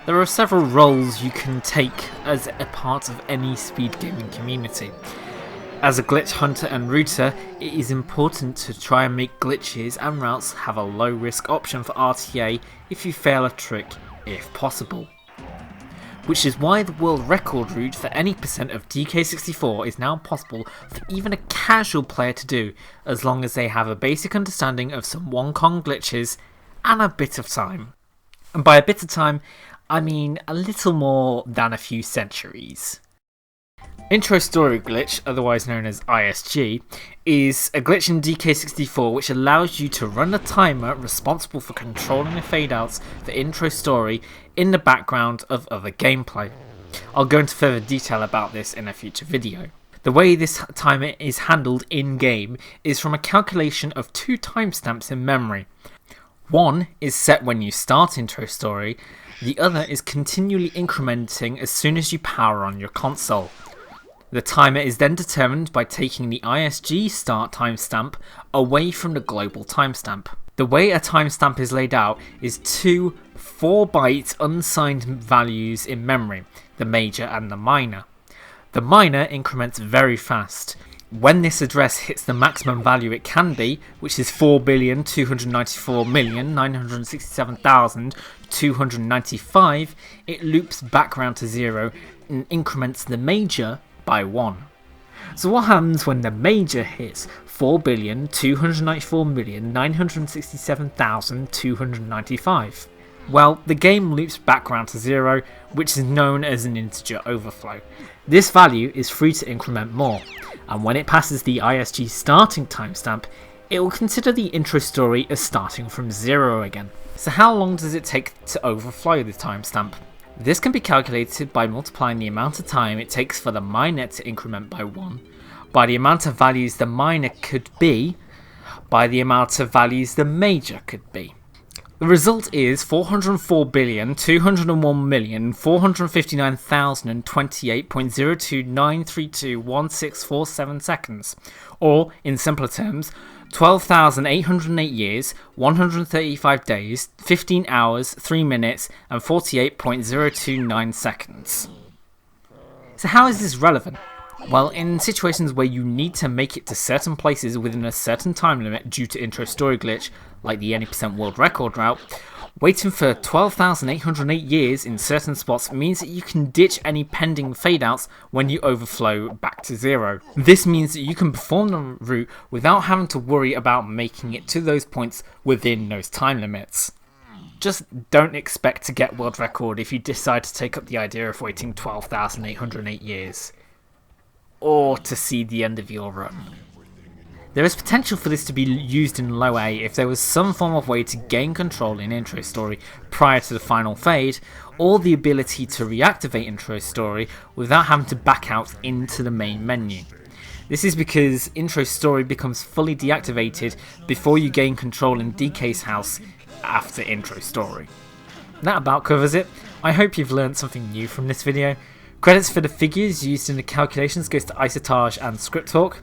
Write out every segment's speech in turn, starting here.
There are several roles you can take as a part of any speed gaming community. As a glitch hunter and router, it is important to try and make glitches and routes have a low risk option for RTA if you fail a trick, if possible. Which is why the world record route for any percent of DK64 is now possible for even a casual player to do, as long as they have a basic understanding of some one-con glitches and a bit of time. And by a bit of time, I mean a little more than a few centuries. Intro Story Glitch, otherwise known as ISG, is a glitch in DK64 which allows you to run a timer responsible for controlling the fade-outs for intro story in the background of other gameplay. I'll go into further detail about this in a future video. The way this timer is handled in-game is from a calculation of two timestamps in memory. One is set when you start intro story, the other is continually incrementing as soon as you power on your console. The timer is then determined by taking the ISG start timestamp away from the global timestamp. The way a timestamp is laid out is two 4-byte unsigned values in memory, the major and the minor. The minor increments very fast. When this address hits the maximum value it can be, which is 4,294,967,295, it loops back round to 0 and increments the major by 1. So what happens when the major hits 4,294,967,295? Well, the game loops back round to 0, which is known as an integer overflow. This value is free to increment more, and when it passes the ISG starting timestamp, it will consider the intro story as starting from 0 again. So how long does it take to overflow the timestamp? This can be calculated by multiplying the amount of time it takes for the minor to increment by 1, by the amount of values the minor could be, by the amount of values the major could be. The result is 404,201,459,028.029321647 seconds, or in simpler terms, 12,808 years, 135 days, 15 hours, 3 minutes, and 48.029 seconds. So how is this relevant? Well, in situations where you need to make it to certain places within a certain time limit due to intro story glitch, like the any percent world record route, waiting for 12,808 years in certain spots means that you can ditch any pending fade-outs when you overflow back to 0. This means that you can perform the route without having to worry about making it to those points within those time limits. Just don't expect to get world record if you decide to take up the idea of waiting 12,808 years. Or to see the end of your run. There is potential for this to be used in low A if there was some form of way to gain control in intro story prior to the final fade, or the ability to reactivate intro story without having to back out into the main menu. This is because intro story becomes fully deactivated before you gain control in DK's house after intro story. That about covers it. I hope you've learned something new from this video. Credits for the figures used in the calculations goes to Isotage and Script Talk.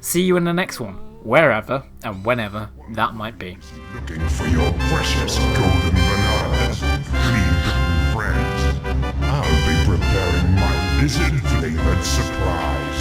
See you in the next one, wherever and whenever that might be. Looking for your precious golden bananas, friends. I'll be preparing my lizard-flavored surprise.